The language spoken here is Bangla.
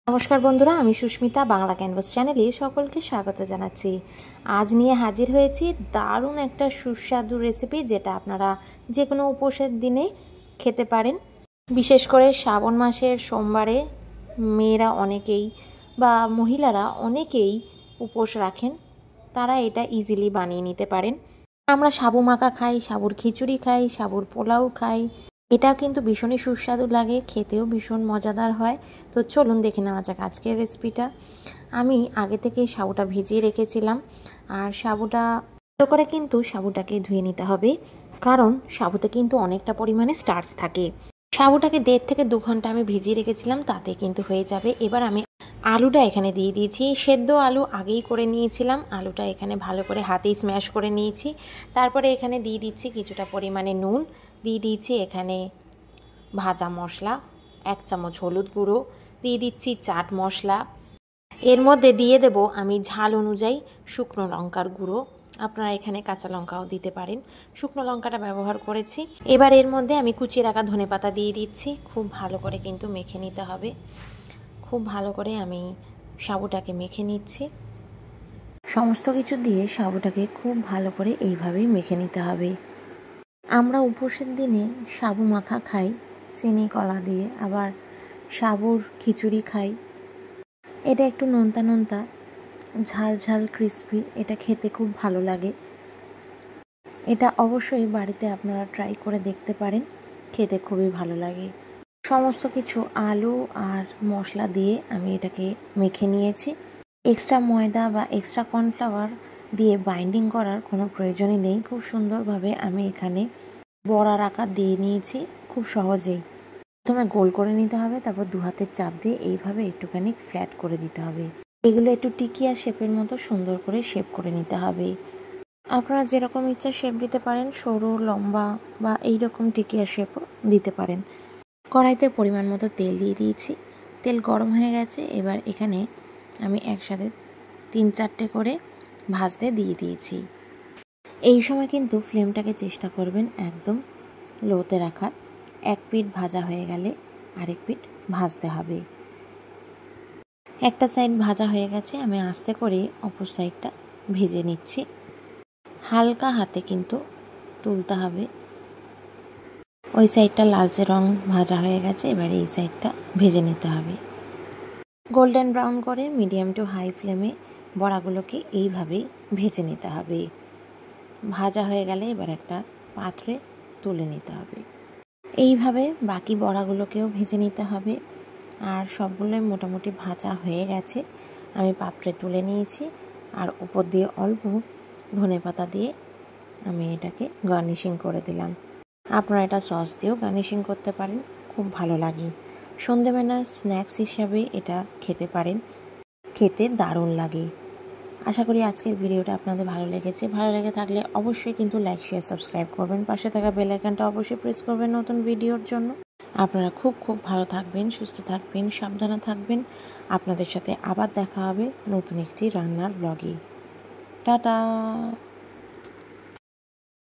নমস্কার বন্ধুরা, আমি সুস্মিতা বাংলা ক্যানভাস চ্যানেলে সকলকে স্বাগত জানাচ্ছি। আজ নিয়ে হাজির হয়েছি দারুণ একটা সুস্বাদু রেসিপি, যেটা আপনারা যে কোনো উপোসের দিনে খেতে পারেন। বিশেষ করে শ্রাবণ মাসের সোমবারে মেয়েরা অনেকেই বা মহিলারা অনেকেই উপোস রাখেন, তারা এটা ইজিলি বানিয়ে নিতে পারেন। আমরা সাবু মাখা খাই, সাবুর খিচুড়ি খাই, সাবুর পোলাও খাই। এটাও কিন্তু ভীষণই সুস্বাদু লাগে, খেতেও ভীষণ মজাদার হয়। তো চলুন দেখে নেওয়া যাক আজকের রেসিপিটা। আমি আগে থেকেই সাবুটা ভিজিয়ে রেখেছিলাম, আর সাবুটা ভালো করে কিন্তু সাবুটাকে ধুয়ে নিতে হবে, কারণ সাবুতে কিন্তু অনেকটা পরিমাণে স্টার্চ থাকে। সাবুটাকে 1.5 থেকে 2 ঘন্টা আমি ভিজিয়ে রেখেছিলাম, তাতে কিন্তু হয়ে যাবে। এবার আমি আলুটা এখানে দিয়ে দিয়েছি। সেদ্ধ আলু আগেই করে নিয়েছিলাম, আলুটা এখানে ভালো করে হাতেই স্ম্যাশ করে নিয়েছি। তারপরে এখানে দিয়ে দিচ্ছি কিছুটা পরিমাণে নুন, দিয়ে দিয়েছি এখানে ভাজা মশলা, 1 চামচ হলুদ গুঁড়ো, দিয়ে দিচ্ছি চাট মশলা। এর মধ্যে দিয়ে দেব আমি ঝাল অনুযায়ী শুকনো লঙ্কার গুঁড়ো, আপনারা এখানে কাঁচা লঙ্কাও দিতে পারেন, শুকনো লঙ্কাটা ব্যবহার করেছি। এবার এর মধ্যে আমি কুচিয়ে রাখা ধনেপাতা দিয়ে দিচ্ছি। খুব ভালো করে কিন্তু মেখে নিতে হবে। খুব ভালো করে আমি সাবুটাকে মেখে নিচ্ছি। সমস্ত কিছু দিয়ে সাবুটাকে খুব ভালো করে এইভাবেই মেখে নিতে হবে। আমরা উপোসের দিনে সাবু মাখা খাই চিনি কলা দিয়ে, আবার সাবুর খিচুড়ি খাই। এটা একটু নোনতা নোনতা, ঝাল ঝাল, ক্রিস্পি, এটা খেতে খুব ভালো লাগে। এটা অবশ্যই বাড়িতে আপনারা ট্রাই করে দেখতে পারেন, খেতে খুবই ভালো লাগে। সমস্ত কিছু আলু আর মশলা দিয়ে আমি এটাকে মেখে নিয়েছি। এক্সট্রা ময়দা বা এক্সট্রা কর্নফ্লাওয়ার দিয়ে বাইন্ডিং করার কোনো প্রয়োজনই নেই। খুব সুন্দরভাবে আমি এখানে বড়ার আকার দিয়ে নিয়েছি খুব সহজেই। প্রথমে গোল করে নিতে হবে, তারপর 2 হাতের চাপ দিয়ে এইভাবে একটুখানি ফ্ল্যাট করে দিতে হবে। এগুলো একটু টিকিয়া শেপের মতো সুন্দর করে শেপ করে নিতে হবে। আপনারা যেরকম ইচ্ছা শেপ দিতে পারেন, সরু, লম্বা বা এইরকম টিকিয়া শেপও দিতে পারেন। কড়াইতে পরিমাণ মতো তেল দিয়ে দিয়েছি, তেল গরম হয়ে গেছে। এবার এখানে আমি একসাথে 3-4টে করে ভাজতে দিয়ে দিয়েছি। এই সময় কিন্তু ফ্লেমটাকে চেষ্টা করবেন একদম লোতে রাখার। এক পিঠ ভাজা হয়ে গেলে আরেক পিঠ ভাজতে হবে। একটা সাইড ভাজা হয়ে গেছে, আমি আস্তে করে অপর সাইডটা ভেজে নিচ্ছি। হালকা হাতে কিন্তু তুলতে হবে। ওই সাইডটা লালচে রং ভাজা হয়ে গেছে, এবারে এই সাইডটা ভেজে নিতে হবে। গোল্ডেন ব্রাউন করে মিডিয়াম টু হাই ফ্লেমে বড়াগুলোকে এইভাবেই ভেজে নিতে হবে। ভাজা হয়ে গেলে এবার একটা পাত্রে তুলে নিতে হবে। এইভাবে বাকি বড়াগুলোকেও ভেজে নিতে হবে। আর সবগুলোই মোটামুটি ভাজা হয়ে গেছে, আমি পাত্রে তুলে নিয়েছি। আর উপর দিয়ে অল্প ধনেপাতা দিয়ে আমি এটাকে গার্নিশিং করে দিলাম। আপনারা এটা সস দিয়েও গার্নিশিং করতে পারেন, খুব ভালো লাগে। সন্ধেবেলা স্ন্যাক্স হিসাবে এটা খেতে পারেন, খেতে দারুণ লাগে। আশা করি আজকের ভিডিওটা আপনাদের ভালো লেগেছে। ভালো লেগে থাকলে অবশ্যই কিন্তু লাইক, শেয়ার, সাবস্ক্রাইব করবেন। পাশে থাকা বেল আইকনটা অবশ্যই প্রেস করবেন নতুন ভিডিওর জন্য। আপনারা খুব খুব ভালো থাকবেন, সুস্থ থাকবেন, সাবধানে থাকবেন। আপনাদের সাথে আবার দেখা হবে নতুন একটি রান্নার ব্লগে। টাটা।